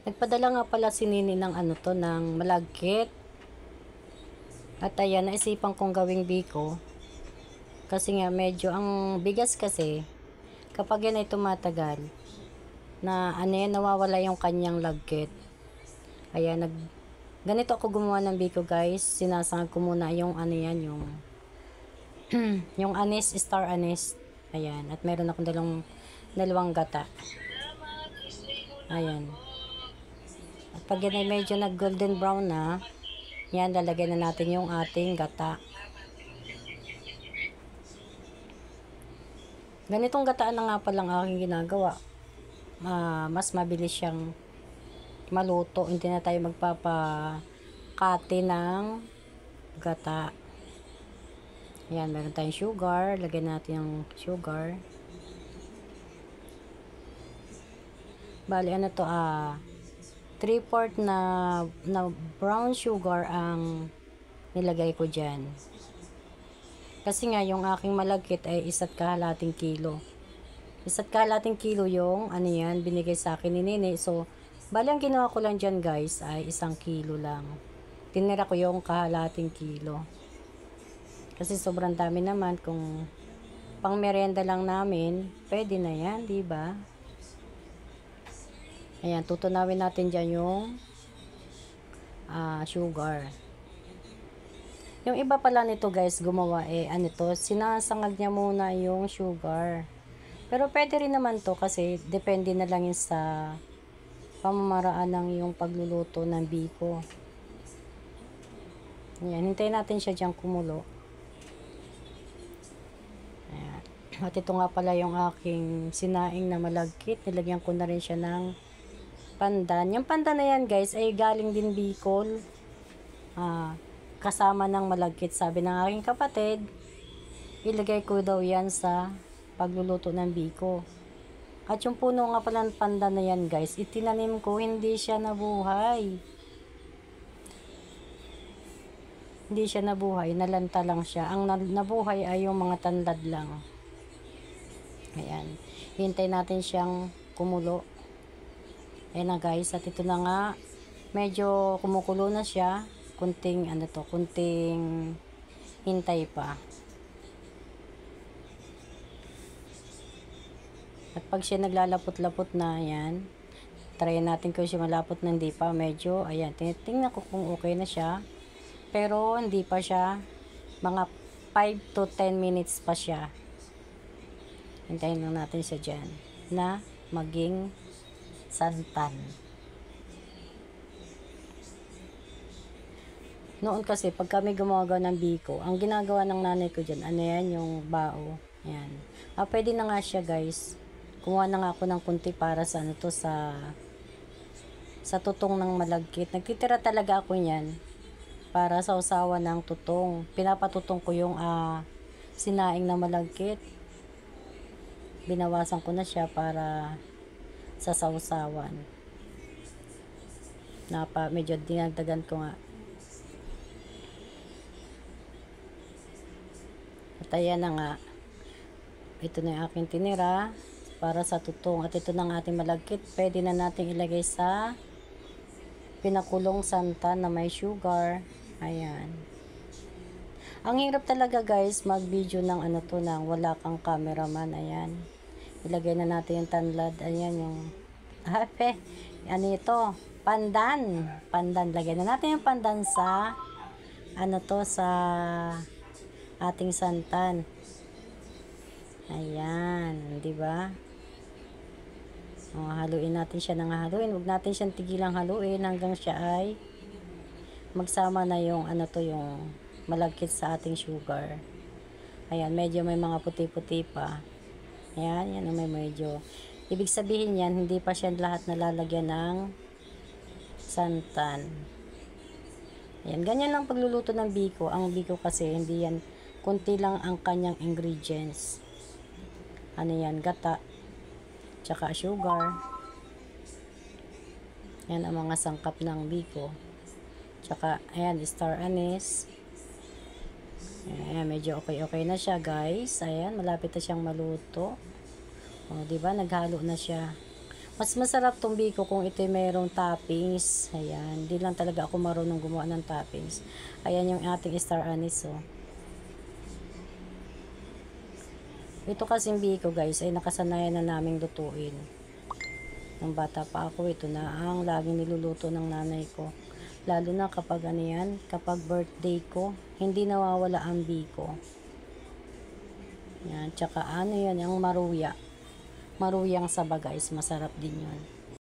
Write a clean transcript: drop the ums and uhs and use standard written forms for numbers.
Nagpadala nga pala si Nini ng ano to, ng malagkit. At ayan, naisipan kong gawing biko. Kasi nga medyo, ang bigas kasi, kapag yan ay tumatagal, na ano yan, nawawala yung kanyang lagkit. Ayan, ganito ako gumawa ng biko guys. Sinasangag ko muna yung ano yan, yung, yung anis, star anis. Ayan, at meron akong dalawang gata. Ayan. At pag yan ay medyo nag golden brown na, yan, lalagay na natin yung ating gata. Ganitong gataan na nga palang aking ginagawa. Mas mabilis siyang maluto. Hindi na tayo magpapakati ng gata. Ayan, meron tayong sugar. Lagyan natin yung sugar. Bali, ano to, 3/4 na brown sugar ang nilagay ko dyan. Kasi nga, yung aking malagkit ay 1.5 kilo. 1.5 kilo yung, ano yan, binigay sa akin ni Nini. So, bali ang ginawa ko lang dyan guys, ay 1 kilo lang. Tinira ko yung 1.5 kilo. Kasi sobrang dami naman, kung pang merienda lang namin, pwede na yan, diba? Ayan, tutunawin natin dyan yung sugar. Yung iba pala nito guys, gumawa ano to, sinasangag niya muna yung sugar. Pero pwede rin naman to kasi depende na lang yun sa pamamaraan ng yung pagluluto ng biko. Ayan, hintayin natin siya dyan kumulo. Ayan. At ito nga pala yung aking sinaing na malagkit. Nilagyan ko na rin siya ng pandan. Yung pandan na yan guys ay galing din Bicol. Kasama ng malagkit. Sabi ng aking kapatid, ilagay ko daw yan sa pagluluto ng biko. At yung puno nga pala ng pandan na yan guys, itinanim ko, hindi siya nabuhay. Hindi siya nabuhay, nalanta lang siya. Ang nabuhay ay yung mga tanlad lang. Ayan. Hintay natin siyang kumulo. Ayan na guys, at ito na nga, medyo kumukulo na siya. Kunting hintay pa. At pag siya naglalapot-lapot na, yan, try natin kung siya malapot na hindi pa. Medyo, ayan, tinitingnan ko kung okay na siya. Pero hindi pa siya, mga 5 to 10 minutes pa siya. Hintayin lang natin siya dyan na maging santan. Noon kasi, pag kami gumagawa ng biko, ang ginagawa ng nanay ko dyan, ano yan, yung bao. Ayan. Pwede na nga siya guys. Kumuha na nga ako ng kunti para sa ano to, sa tutong ng malagkit. Nagtitira talaga ako niyan para sa usawa ng tutong. Pinapatutong ko yung sinaing na malagkit. Binawasan ko na siya para sa sausawan. Medyo dinagdagan ko nga. At ayan na nga. Ito na yung aking tinira para sa tutong. At ito na ang ating malagkit. Pwede na natin ilagay sa pinakulong santan na may sugar. Ayan. Ang hirap talaga guys mag-video ng ano to, nang wala kang cameraman. Ayan. Ilagay na natin yung tanlad. Ayan yung ano ito? Pandan. Pandan. Lagay na natin yung pandan sa ano to, sa ating santan. Ayan, di ba? Haluin natin siya ng haluin. Huwag natin siyang tigilang haluin hanggang siya ay magsama na yung ano to, yung malagkit sa ating sugar. Ayan, medyo may mga puti-puti pa. Ayan, yan may medyo. Ibig sabihin yan, hindi pa siya lahat nalalagyan ng santan. Ayan, ganyan lang pagluluto ng biko. Ang biko kasi, hindi yan, kunti lang ang kanyang ingredients. Ano yan, gata, tsaka sugar. Yan ang mga sangkap ng biko. Tsaka, ayan, star anise. Ayan, medyo okay na siya guys. Ayan, malapit na siyang maluto. O, diba, naghalo na siya. Mas masarap tong biko kung ito mayroong toppings. Ayan. Di lang talaga ako marunong gumawa ng toppings. Ayan yung ating star anise, oh. Ito kasing biko guys ay nakasanayan na naming lutuin. Nung bata pa ako, ito na ang laging niluluto ng nanay ko. Lalo na kapag ano yan, kapag birthday ko, hindi nawawala ang biko. Yan, tsaka ano yan, yung maruya. Maruyang saba guys, masarap din yun.